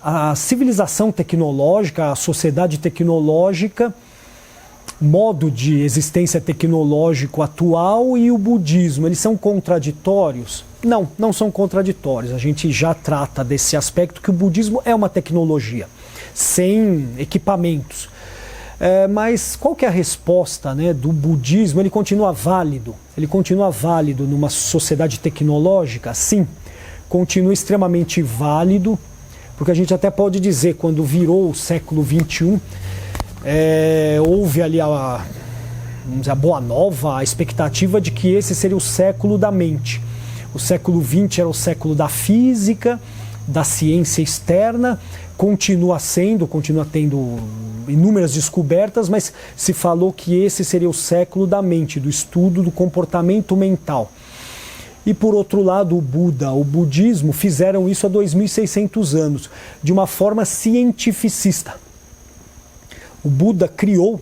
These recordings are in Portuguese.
a civilização tecnológica, a sociedade tecnológica, modo de existência tecnológico atual e o budismo, eles são contraditórios? Não, não são contraditórios. A gente já trata desse aspecto que o budismo é uma tecnologia, sem equipamentos. Mas qual que é a resposta, né, do budismo? Ele continua válido? Ele continua válido numa sociedade tecnológica? Sim, continua extremamente válido, porque a gente até pode dizer, quando virou o século XXI, houve ali a boa nova, a expectativa de que esse seria o século da mente. O século XX era o século da física, da ciência externa, continua tendo inúmeras descobertas, mas se falou que esse seria o século da mente, do estudo do comportamento mental. E por outro lado, o Buda, o budismo fizeram isso há 2.600 anos, de uma forma cientificista. O Buda criou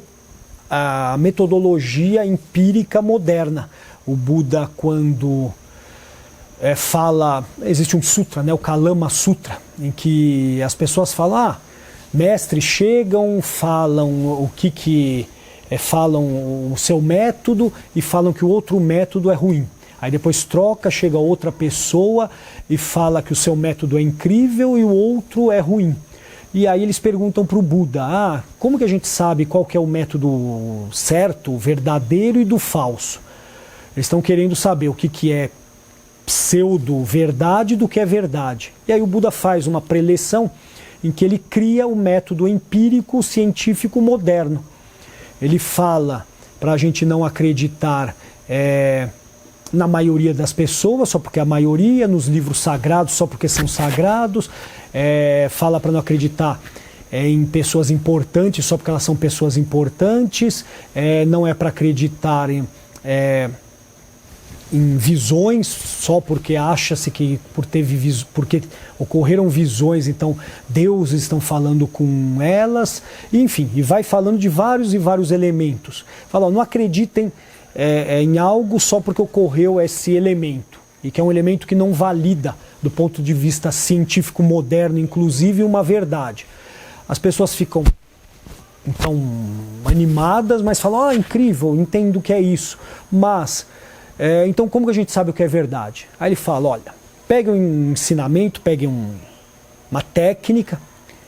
a metodologia empírica moderna. O Buda, quando fala, existe um sutra, né, o Kalama Sutra, em que as pessoas falam, mestres chegam, falam falam o seu método e falam que o outro método é ruim. Aí depois chega outra pessoa e fala que o seu método é incrível e o outro é ruim. E aí eles perguntam para o Buda, como que a gente sabe qual que é o método certo, verdadeiro e do falso? Eles estão querendo saber o que é pseudo-verdade do que é verdade. E aí o Buda faz uma preleção em que ele cria o método empírico científico moderno. Ele fala para a gente não acreditar na maioria das pessoas, só porque é a maioria, nos livros sagrados, só porque são sagrados, fala para não acreditar em pessoas importantes, só porque elas são pessoas importantes, não é para acreditar em visões, só porque acha-se que porque ocorreram visões, então deuses estão falando com elas, enfim, e vai falando de vários e vários elementos. Fala, não acreditem em algo só porque ocorreu esse elemento, e que é um elemento que não valida, do ponto de vista científico moderno, inclusive, uma verdade. As pessoas ficam, então, animadas, mas falam, incrível, entendo o que é isso, mas, então como que a gente sabe o que é verdade? Aí ele fala, olha, peguem um ensinamento, peguem uma técnica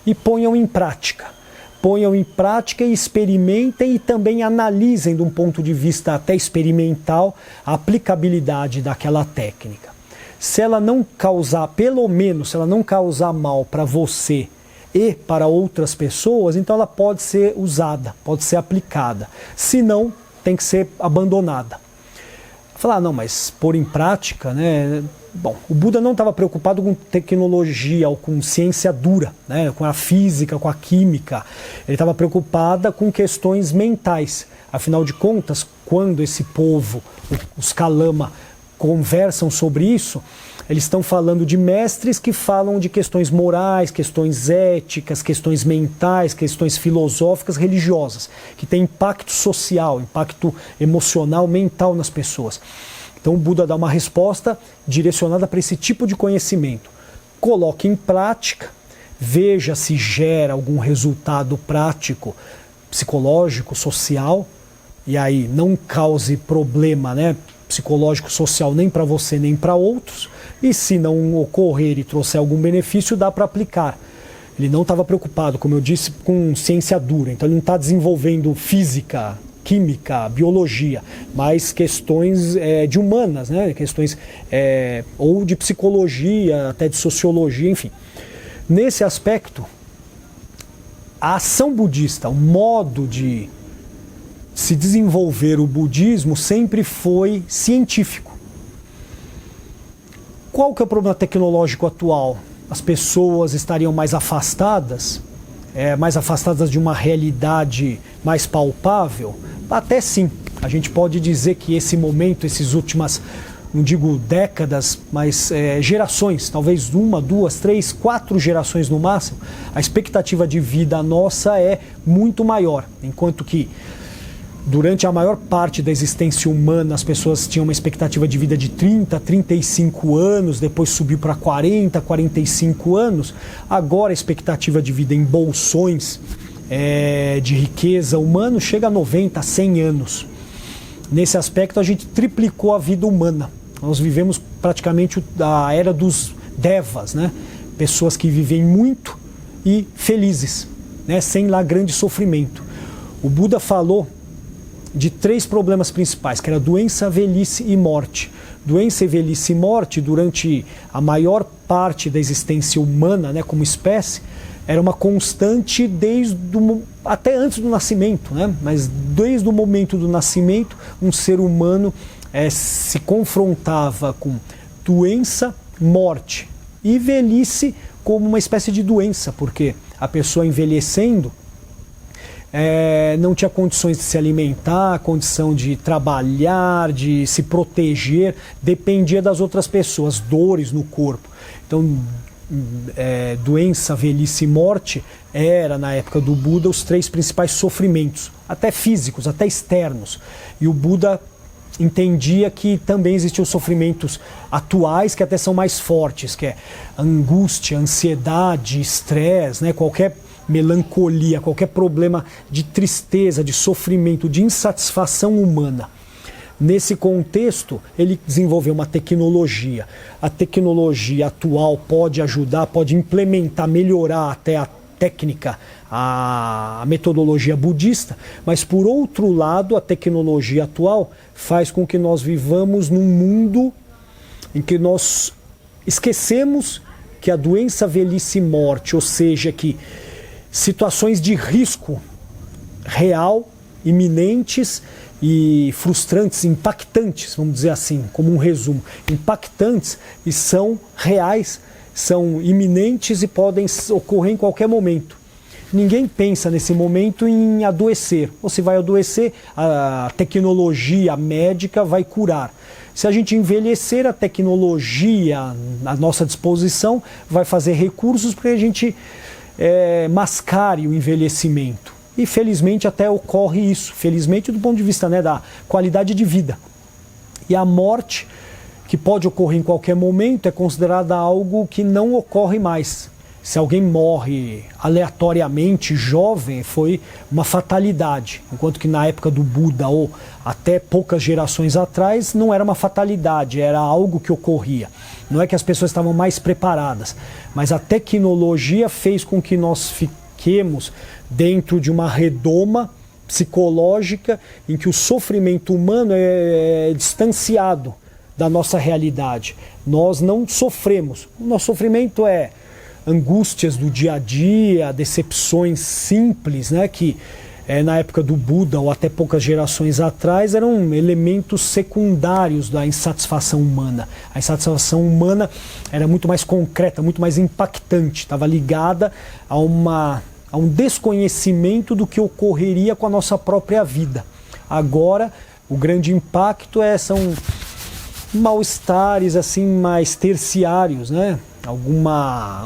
e ponham em prática. Ponham em prática e experimentem e também analisem de um ponto de vista até experimental a aplicabilidade daquela técnica. Se ela não causar, pelo menos, se ela não causar mal para você e para outras pessoas, então ela pode ser usada, pode ser aplicada. Se não, tem que ser abandonada. Falar, não, mas pôr em prática, né? Bom, o Buda não estava preocupado com tecnologia ou com ciência dura, né? Com a física, com a química. Ele estava preocupado com questões mentais. Afinal de contas, quando esse povo, os Kalama, conversam sobre isso, eles estão falando de mestres que falam de questões morais, questões éticas, questões mentais, questões filosóficas, religiosas, que têm impacto social, impacto emocional, mental nas pessoas. Então o Buda dá uma resposta direcionada para esse tipo de conhecimento. Coloque em prática, veja se gera algum resultado prático, psicológico, social, e aí não cause problema, né, psicológico, social, nem para você nem para outros, e se não ocorrer e trouxer algum benefício, dá para aplicar. Ele não estava preocupado, como eu disse, com ciência dura, então ele não está desenvolvendo física, química, biologia, mas questões de humanas, né? Questões ou de psicologia, até de sociologia, enfim. Nesse aspecto, a ação budista, o modo de se desenvolver o budismo sempre foi científico. Qual que é o problema tecnológico atual? As pessoas estariam mais afastadas de uma realidade mais palpável? Até sim. A gente pode dizer que esse momento, essas últimas, não digo décadas, mas gerações, talvez 1, 2, 3, 4 gerações no máximo, a expectativa de vida nossa é muito maior. Enquanto que durante a maior parte da existência humana, as pessoas tinham uma expectativa de vida de 30, 35 anos, depois subiu para 40, 45 anos. Agora a expectativa de vida em bolsões de riqueza humana chega a 90, 100 anos. Nesse aspecto, a gente triplicou a vida humana. Nós vivemos praticamente a era dos devas, né? Pessoas que vivem muito e felizes, né? Sem lá grande sofrimento. O Buda falou de 3 problemas principais, que era doença, velhice e morte. Doença, velhice e morte, durante a maior parte da existência humana, né, como espécie, era uma constante até antes do nascimento, né? Mas desde o momento do nascimento, um ser humano se confrontava com doença, morte e velhice como uma espécie de doença, porque a pessoa envelhecendo não tinha condições de se alimentar, condição de trabalhar, de se proteger, dependia das outras pessoas, dores no corpo. Então, doença, velhice e morte era, na época do Buda, os 3 principais sofrimentos, até físicos, até externos. E o Buda entendia que também existiam sofrimentos atuais que até são mais fortes, que é angústia, ansiedade, estresse, né? Qualquer melancolia, qualquer problema de tristeza, de sofrimento, de insatisfação humana. Nesse contexto, ele desenvolveu uma tecnologia. A tecnologia atual pode ajudar, pode implementar, melhorar até a técnica, a metodologia budista, mas por outro lado, a tecnologia atual faz com que nós vivamos num mundo em que nós esquecemos que a doença, velhice e morte, ou seja, que situações de risco real, iminentes e frustrantes, impactantes, vamos dizer assim, como um resumo, impactantes e são reais, são iminentes e podem ocorrer em qualquer momento. Ninguém pensa nesse momento em adoecer. Ou se vai adoecer, a tecnologia médica vai curar. Se a gente envelhecer, a tecnologia à nossa disposição vai fazer recursos para que a gente mascare o envelhecimento. E felizmente até ocorre isso, felizmente do ponto de vista, né, da qualidade de vida. E a morte, que pode ocorrer em qualquer momento, é considerada algo que não ocorre mais. Se alguém morre aleatoriamente, jovem, foi uma fatalidade. Enquanto que na época do Buda, ou até poucas gerações atrás, não era uma fatalidade, era algo que ocorria. Não é que as pessoas estavam mais preparadas, mas a tecnologia fez com que nós fiquemos dentro de uma redoma psicológica em que o sofrimento humano é distanciado da nossa realidade. Nós não sofremos. O nosso sofrimento é angústias do dia a dia, decepções simples, né, que na época do Buda ou até poucas gerações atrás eram elementos secundários da insatisfação humana. A insatisfação humana era muito mais concreta, muito mais impactante, estava ligada a um desconhecimento do que ocorreria com a nossa própria vida. Agora, o grande impacto são mal-estares assim, mais terciários, né?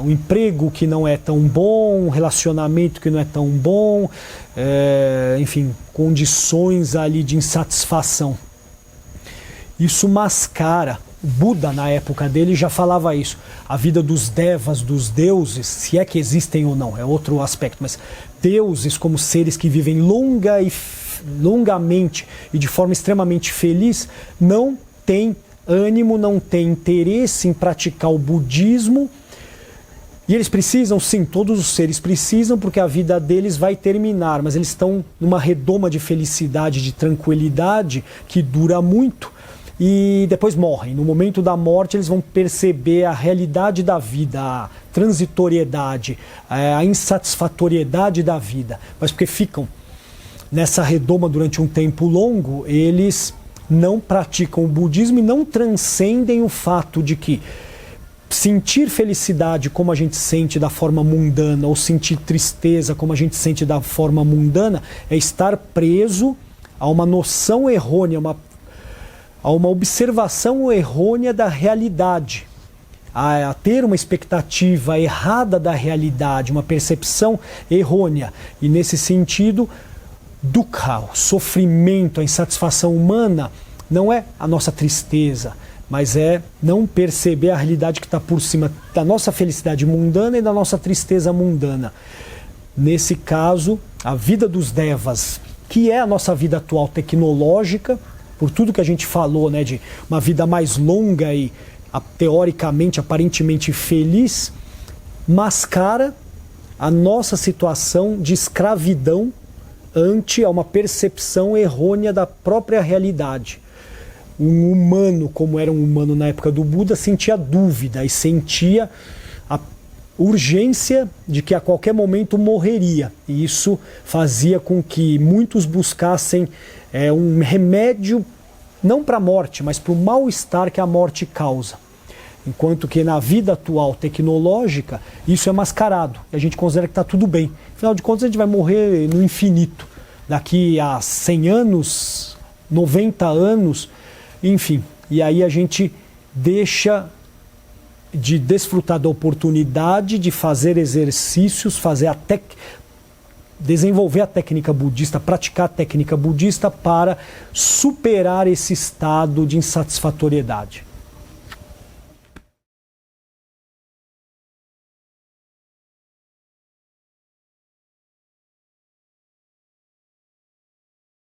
Um emprego que não é tão bom, um relacionamento que não é tão bom, enfim, condições ali de insatisfação. Isso mascara. O Buda, na época dele, já falava isso. A vida dos devas, dos deuses, se é que existem ou não, é outro aspecto, mas deuses como seres que vivem longamente e de forma extremamente feliz, não têm ânimo, não tem interesse em praticar o budismo. E eles precisam, sim, todos os seres precisam, porque a vida deles vai terminar, mas eles estão numa redoma de felicidade, de tranquilidade, que dura muito, e depois morrem. No momento da morte eles vão perceber a realidade da vida, a transitoriedade, a insatisfatoriedade da vida. Mas porque ficam nessa redoma durante um tempo longo, eles não praticam o budismo e não transcendem o fato de que sentir felicidade como a gente sente da forma mundana ou sentir tristeza como a gente sente da forma mundana é estar preso a uma noção errônea, a uma observação errônea da realidade, a ter uma expectativa errada da realidade, uma percepção errônea. E nesse sentido, dukkha, o sofrimento, a insatisfação humana, não é a nossa tristeza, mas é não perceber a realidade que está por cima da nossa felicidade mundana e da nossa tristeza mundana. Nesse caso, a vida dos devas, que é a nossa vida atual tecnológica, por tudo que a gente falou, né, de uma vida mais longa e teoricamente, aparentemente feliz, mascara a nossa situação de escravidão ante a uma percepção errônea da própria realidade. Um humano, como era um humano na época do Buda, sentia dúvida e sentia a urgência de que a qualquer momento morreria. E isso fazia com que muitos buscassem um remédio, não para a morte, mas para o mal-estar que a morte causa. Enquanto que na vida atual tecnológica, isso é mascarado. E a gente considera que está tudo bem. Afinal de contas, a gente vai morrer no infinito. Daqui a 100 anos, 90 anos, enfim. E aí a gente deixa de desfrutar da oportunidade de fazer exercícios, desenvolver a técnica budista, praticar a técnica budista para superar esse estado de insatisfatoriedade.